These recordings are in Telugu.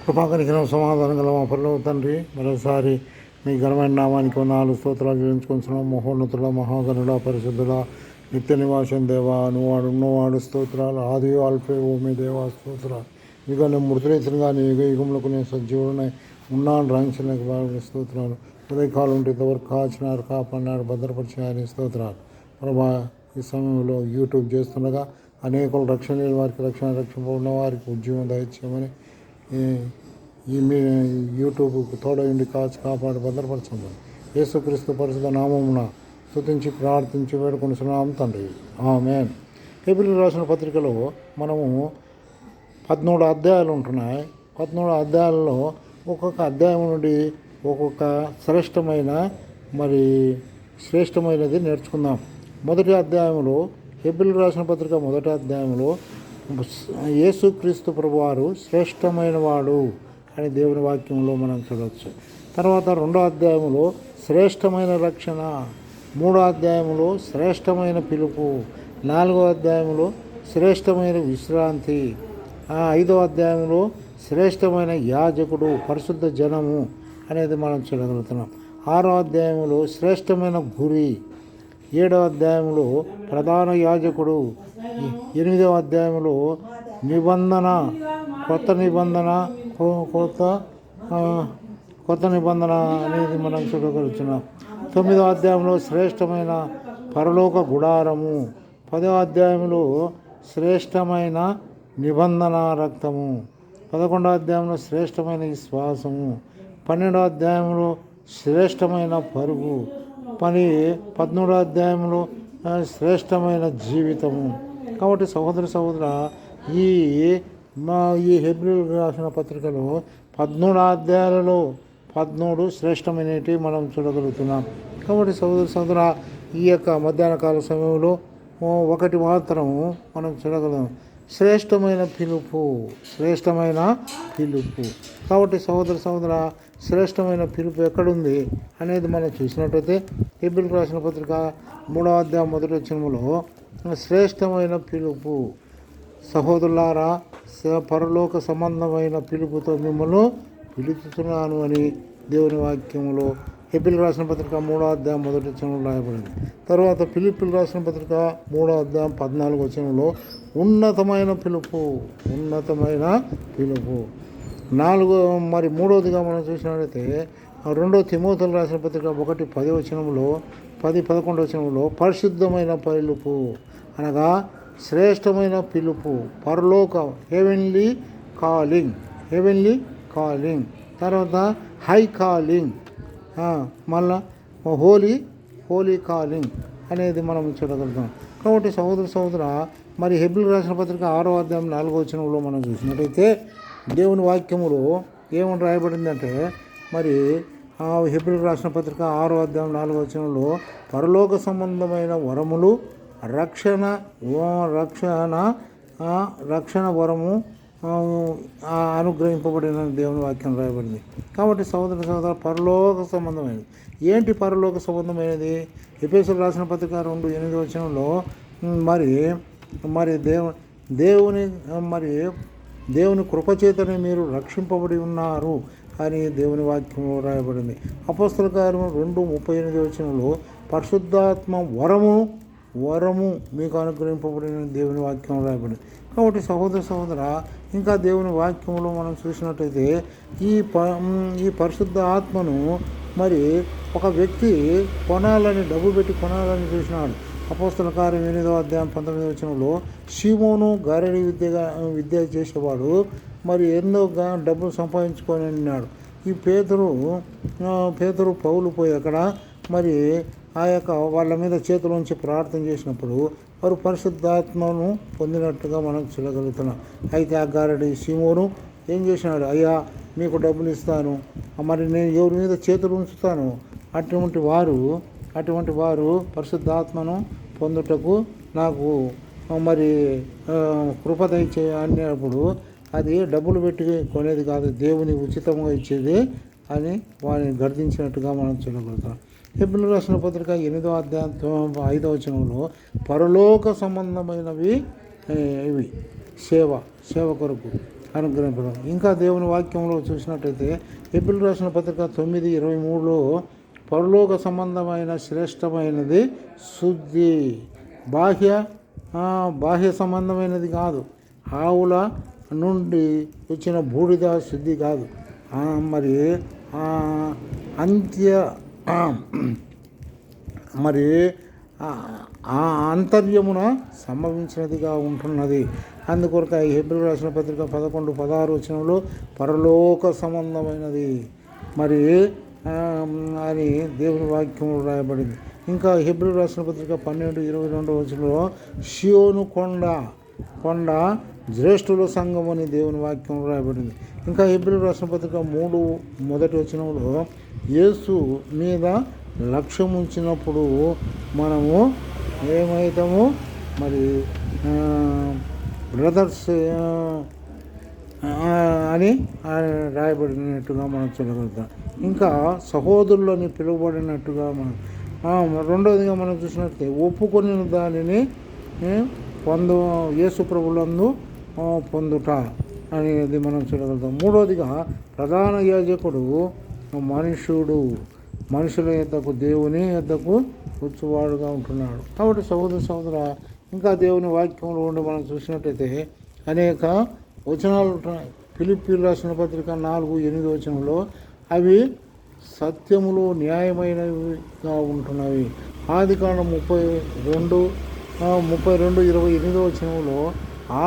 కృపాకరికరం సమాధానం గల మా పరలోక తండ్రి, మరోసారి మీ ఘనమైన నామానికి వందనాలు స్తోత్రాలు చెల్లించుకుంటున్నాం. మహోన్నతుల మహాగణుడ పరిశుద్ధుల నిత్య నివాసం దేవా, నువ్వాడు ఉన్నవాడు స్తోత్రాలు. ఆది ఆల్ఫే ఓమే దేవా స్తోత్రాలు. ఇక నేను మృతులైతుగా నీ యుగ యుగములకు నేను సజీవుడనై ఉన్నాను రాయించడానికి బాగా స్తోత్రాలు. ఉదయకాలం ఉంటే ఇంతవరకు కాచినారు, కాపాడినారు, భద్రపరిచారని స్తోత్రాలు. ప్రభా, ఈ సమయంలో యూట్యూబ్ చేస్తుండగా అనేకులు రక్షణ లేని వారికి రక్షణ, రక్షణ ఉన్న వారికి ఉద్యోగం దయచేయమని ఈ మీ యూట్యూబ్కు తోడైండి కాచి కాపాడి భద్రపరచండి. యేసుక్రీస్తు పరిశుద్ధ నామమున స్తుతించి ప్రార్థించి వేడుకొనిస్తున్నాం తండ్రి, ఆమేన్. హెబ్రీయులకు రాసిన పత్రికలో మనము 13 అధ్యాయాలు ఉంటున్నాయి. 13 అధ్యాయాలలో ఒక్కొక్క అధ్యాయం నుండి ఒక్కొక్క శ్రేష్టమైనది నేర్చుకుందాం. మొదటి అధ్యాయంలో, హెబ్రీయులకు రాసిన పత్రిక మొదటి అధ్యాయంలో యేసుక్రీస్తు ప్రభువారు శ్రేష్టమైన వాడు అని దేవుని వాక్యంలో మనం చూడవచ్చు. తర్వాత 2వ అధ్యాయంలో శ్రేష్టమైన రక్షణ, 3వ అధ్యాయంలో శ్రేష్టమైన పిలుపు, 4వ అధ్యాయంలో శ్రేష్టమైన విశ్రాంతి, 5వ అధ్యాయంలో శ్రేష్టమైన యాజకుడు, పరిశుద్ధ జనము అనేది మనం చూడగలుగుతున్నాం. 6వ అధ్యాయంలో శ్రేష్టమైన గురి, 7వ అధ్యాయంలో ప్రధాన యాజకుడు, 8వ అధ్యాయంలో నిబంధన, కొత్త నిబంధన అనేది మనం చూడగలుగుతున్నాం. 9వ అధ్యాయంలో శ్రేష్టమైన పరలోక గుడారము, 10వ అధ్యాయంలో శ్రేష్టమైన నిబంధన రక్తము, 11వ అధ్యాయంలో శ్రేష్టమైన విశ్వాసము, 12వ అధ్యాయంలో శ్రేష్టమైన పరుగు, 13వ అధ్యాయంలో శ్రేష్టమైన జీవితము. కాబట్టి సహోదర ఈ హెబ్రీయులకు రాసిన పత్రికలో 13 అధ్యాయాలలో 13 శ్రేష్టమైనవి మనం చూడగలుగుతున్నాం. కాబట్టి సహోదర ఈ యొక్క మధ్యాహ్న కాల సమయంలో ఒకటి మాత్రం మనం చూడగలం, శ్రేష్టమైన పిలుపు. కాబట్టి సహోదర శ్రేష్టమైన పిలుపు ఎక్కడుంది అనేది మనం చూసినట్టయితే హెబ్రీయులకు రాసిన పత్రిక 3వ అధ్యాయం 1వ వచనంలో శ్రేష్టమైన పిలుపు, సహోదరులారా పరలోక సంబంధమైన పిలుపుతో మిమ్మల్ని పిలుచుతున్నాను అని దేవుని వాక్యంలో హెబ్రీయులకు రాసిన పత్రిక 3వ అధ్యాయం 1వ వచనంలో రాయబడింది. తర్వాత ఫిలిప్పీయులకు రాసిన పత్రిక 3వ అధ్యాయం 14వ వచనంలో ఉన్నతమైన పిలుపు. 3వదిగా మనం చూసినట్లయితే 2వ తిమోతికి రాసిన పత్రిక 1:10 వచనంలో 10-11 వచనంలో పరిశుద్ధమైన పిలుపు అనగా శ్రేష్టమైన పిలుపు, పరలోక హెవెన్లీ కాలింగ్, తర్వాత హై కాలింగ్, మళ్ళా హోలీ కాలింగ్ అనేది మనం చూడగలుగుతాం. కాబట్టి సహోదర మరి హెబ్రీయులకు రాసిన పత్రిక 6వ అధ్యాయం 4వ వచనంలో మనం చూసినట్టయితే దేవుని వాక్యములో ఏమని రాయబడిందంటే, మరి హెబ్రీయులకు రాసిన పత్రిక 6వ అధ్యాయం 4వ వచనంలో పరలోక సంబంధమైన వరములు, రక్షణ వరము అనుగ్రహింపబడిన దేవుని వాక్యం రాయబడింది. కాబట్టి సహోదర పరలోక సంబంధమైనది. ఏంటి పరలోక సంబంధమైనది? ఎఫెసీయులకు రాసిన పత్రిక 2:8 వచనంలో మరి దేవుని కృపచేతనే మీరు రక్షింపబడి ఉన్నారు అని దేవుని వాక్యంలో రాయబడింది. అపోస్తల కార్యము 2:38 వచనంలో పరిశుద్ధాత్మ వరము మీకు అనుగ్రహింపబడిన దేవుని వాక్యం రాయబడింది. కాబట్టి సహోదర ఇంకా దేవుని వాక్యంలో మనం చూసినట్టయితే ఈ పరిశుద్ధ ఆత్మను మరి ఒక వ్యక్తి డబ్బు పెట్టి కొనాలని చూసినాడు. అపోస్తల కార్యం 8వ అధ్యాయం 19వ వచనంలో సీమోను గారడీ విద్య చేసేవాడు మరి ఎన్నో డబ్బులు సంపాదించుకొని ఉన్నాడు. ఈ పేతురు పౌలు పోయి అక్కడ మరి ఆ యొక్క వాళ్ళ మీద చేతులోంచి ప్రార్థన చేసినప్పుడు వారు పరిశుద్ధాత్మను పొందినట్టుగా మనం చూడగలుగుతున్నాం. అయితే ఆ గారడి సీమోను ఏం చేసినాడు? అయ్యా, మీకు డబ్బులు ఇస్తాను, మరి నేను ఎవరి మీద చేతులు ఉంచుతాను, అటువంటి వారు పరిశుద్ధాత్మను పొందుటకు నాకు మరి కృప దయచే అన్నప్పుడు అది డబ్బులు పెట్టి కొనేది కాదు, దేవుని ఉచితంగా ఇచ్చేది అని వారిని గర్దించినట్టుగా మనం చూడగలుగుతాం. హెబ్రీయులకు రాసిన పత్రిక 8వ అధ్యాయం 5వ వచనంలో పరలోక సంబంధమైనవి ఇవి సేవ కొరకు అనుగ్రహింపడం. ఇంకా దేవుని వాక్యంలో చూసినట్టయితే హెబ్రీయులకు రాసిన పత్రిక 9:23లో పరలోక సంబంధమైన శ్రేష్టమైనది శుద్ధి, బాహ్య సంబంధమైనది కాదు. ఆవుల నుండి వచ్చిన బూడిద శుద్ధి కాదు, మరి మరి ఆంతర్యమున సంభవించినదిగా ఉంటున్నది. అందుకొరకు హెబ్రీయులకు రాసిన పత్రిక 11:16 పరలోక సంబంధమైనది మరి అని దేవుని వాక్యంలో రాయబడింది. ఇంకా హెబ్రీయులకు రాసిన పత్రిక 12:22 షియోను కొండ జ్యేష్ఠుల సంఘం అని దేవుని వాక్యంలో రాయబడింది. ఇంకా హెబ్రీయులకు రాసిన పత్రిక 3:1 యేసు మీద లక్ష్యం ఉంచినప్పుడు మనము ఏమవుతాము, మరి బ్రదర్స్ అని రాయబడినట్టుగా మనం చూడగలుగుతాం. ఇంకా సహోదరులని పిలువబడినట్టుగా మనం రెండవదిగా మనం చూసినట్లయితే ఒప్పుకొనిన దానిని యేసు ప్రభువులందు పొందుట అనేది మనం చూడగలుగుతాం. మూడవదిగా ప్రధాన యాజకుడు మనుషుల యొద్దకు దేవుని యొద్దకు వచ్చువాడుగా ఉంటున్నాడు. కాబట్టి సహోదర ఇంకా దేవుని వాక్యంలో ఉండి మనం చూసినట్టయితే అనేక వచనాలు ఉంటున్నాయి. ఫిలిప్పీయులకు రాసిన పత్రిక 4:8 అవి సత్యములు న్యాయమైనవిగా ఉంటున్నవి. ఆదికాండం 32:28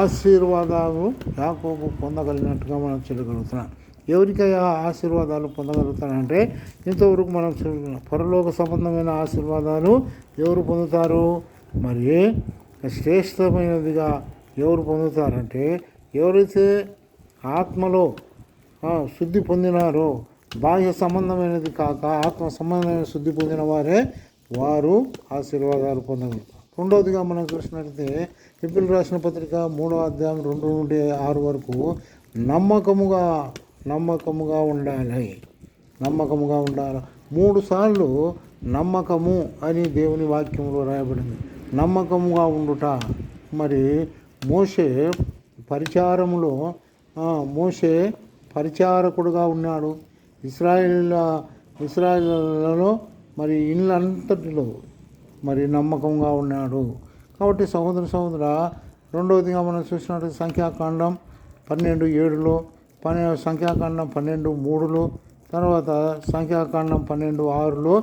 ఆశీర్వాదాలు యాకోబు పొందగలిగినట్టుగా మనం చూడగలుగుతున్నాం. ఎవరికైనా ఆశీర్వాదాలు పొందగలుగుతారంటే ఇంతవరకు మనం చూస్తున్నాం. పరలోక సంబంధమైన ఆశీర్వాదాలు ఎవరు పొందుతారు? మరి శ్రేష్టమైనదిగా ఎవరు పొందుతారంటే ఎవరైతే ఆత్మలో శుద్ధి పొందినారో, బాహ్య సంబంధమైనది కాక ఆత్మ సంబంధమైన శుద్ధి పొందిన వారు ఆశీర్వాదాలు పొందగలుగుతారు. రెండవదిగా మనం చూసినట్లయితే హెబ్రీయులకు రాసిన పత్రిక 3:2-6 వరకు నమ్మకముగా ఉండాలి. 3 సార్లు నమ్మకము అని దేవుని వాక్యంలో రాయబడింది. నమ్మకముగా ఉండుట. మరి మోషే పరిచారకుడుగా ఉన్నాడు. ఇశ్రాయేలులో మరి ఇళ్ళంతటిలో మరి నమ్మకంగా ఉన్నాడు. కాబట్టి సహోదర రెండవదిగా మనం చూసినట్టు సంఖ్యాకాండం 12:7, సంఖ్యాకాండం 12:3, తర్వాత సంఖ్యాకాండం 12:6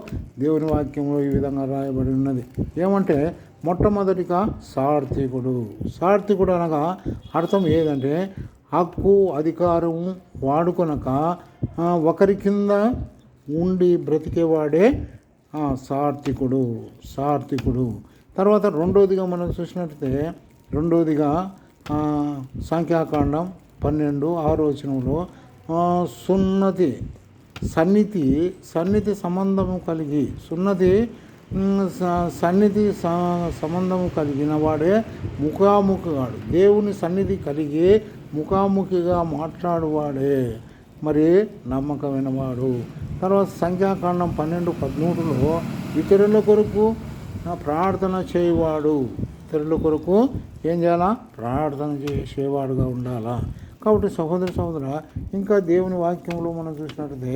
దేవుని వాక్యంలో ఈ విధంగా రాయబడి ఉన్నది. ఏమంటే మొట్టమొదటిగా సార్థికుడు అనగా అర్థం ఏదంటే హక్కు అధికారం వాడుకొనక ఒకరి కింద ఉండి బ్రతికేవాడే సార్థికుడు. తర్వాత రెండోదిగా మనం చూసినట్లయితే సంఖ్యాకాండం 12:6 సన్నిధి సంబంధము కలిగి సంబంధము కలిగిన వాడే ముఖాముఖిగాడు. దేవుని సన్నిధి కలిగి ముఖాముఖిగా మాట్లాడువాడే మరి నమ్మకమైన వాడు. తర్వాత సంఖ్యాకాండం 12:13 ఇతరుల కొరకు ప్రార్థన చేయవాడు. ఇతరుల కొరకు ఏం చేయాలా? ప్రార్థన చేసేవాడుగా ఉండాలా. కాబట్టి సహోదర ఇంకా దేవుని వాక్యంలో మనం చూసినట్లయితే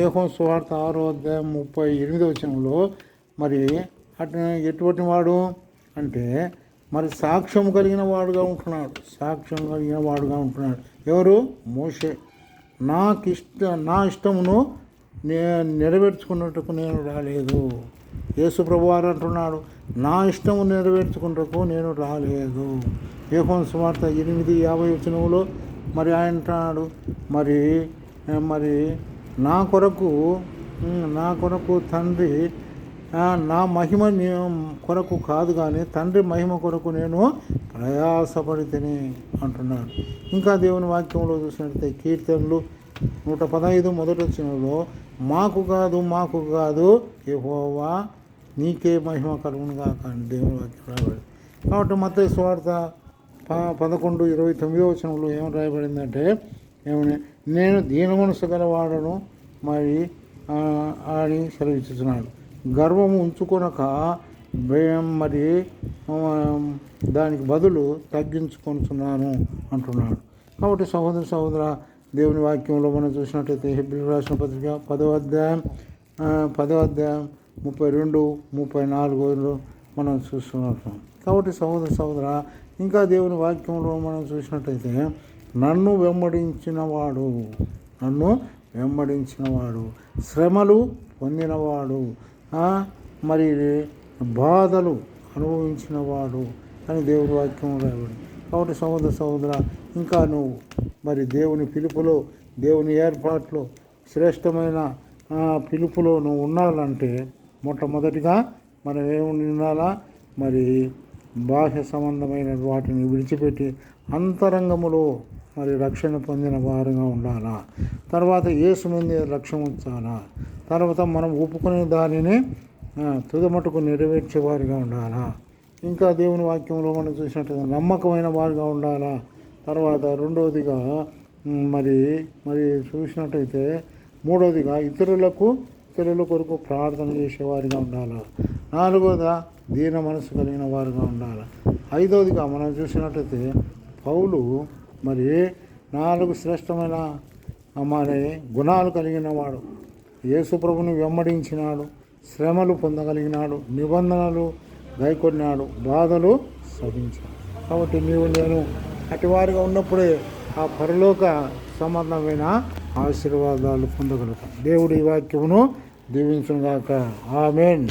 యోహాను సువార్త 6:38 మరి ఎటువంటి వాడు అంటే మరి సాక్ష్యం కలిగిన వాడుగా ఉంటున్నాడు. ఎవరు? మోషే. నా ఇష్టమును నెరవేర్చుకున్నట్టుకు నేను రాలేదు. యేసు ప్రభువారు అంటున్నాడు, నా ఇష్టము నెరవేర్చుకున్నట్టుకు నేను రాలేదు. యోహాను సువార్త 8:50 మరి ఆయన అంటున్నాడు, మరి నా కొరకు తండ్రి నా మహిమ కొరకు కాదు కానీ తండ్రి మహిమ కొరకు నేను ప్రయాసపడితేనే అంటున్నాడు. ఇంకా దేవుని వాక్యంలో చూసినట్లయితే కీర్తనలు 115 మొదటి వచనంలో మాకు కాదు యెహోవా నీకే మహిమ కలుగునుగా కానీ దేవుని వాక్యం రాయబడింది. కాబట్టి మత్తయి సువార్త 11:29 ఏం రాయబడిందంటే నేను దీన మనసు గలవాడను మరి అని సెలవిస్తున్నాడు. గర్వము ఉంచుకొనక మరి దానికి బదులు తగ్గించుకొనుచున్నాను అంటున్నాడు. కాబట్టి సహోదర దేవుని వాక్యంలో మనం చూసినట్లయితే హెబ్రీయులకు రాసిన పత్రిక 10వ అధ్యాయం 32, 34 మనం చూస్తున్నాం. కాబట్టి సహోదర ఇంకా దేవుని వాక్యంలో మనం చూసినట్లయితే నన్ను వెంబడించినవాడు శ్రమలు పొందినవాడు మరి బాధలు అనుభవించినవాడు అని దేవుని వాక్యం రాయబడి. కాబట్టి సహోదర ఇంకా నువ్వు మరి దేవుని పిలుపులో, దేవుని ఏర్పాట్లో, శ్రేష్టమైన పిలుపులో నువ్వు ఉండాలంటే మొట్టమొదటిగా మనం ఏమి ఉండాలా? మరి బాహ్య సంబంధమైన వాటిని విడిచిపెట్టి అంతరంగములో మరి రక్షణ పొందిన వారుగా ఉండాలా. తర్వాత యేసు మీద లక్ష్యం ఉంచాలా. తర్వాత మనం ఒప్పుకునే దానిని తుదమటుకు నెరవేర్చేవారిగా ఉండాలా. ఇంకా దేవుని వాక్యంలో మనం చూసినట్టు నమ్మకమైన వారిగా ఉండాలా. తర్వాత రెండవదిగా మరి చూసినట్టయితే మూడవదిగా ఇతరుల కొరకు ప్రార్థన చేసేవారిగా ఉండాలి. నాలుగవదిగా దీన మనసు కలిగిన వారుగా ఉండాలి. ఐదవదిగా మనం చూసినట్టయితే పౌలు మరి 4 శ్రేష్టమైన మరి గుణాలు కలిగిన వాడు. యేసు ప్రభుని వెంబడించినాడు, శ్రమలు పొందగలిగినాడు, నిబంధనలు గైకొన్నాడు, బాధలు సహించాడు. కాబట్టి నేను అటివారిగా ఉన్నప్పుడే ఆ పరలోక సంబంధమైన ఆశీర్వాదాలు పొందగలుగుతాం. దేవుడి వాక్యమును దీవించుగాక. ఆమేన్.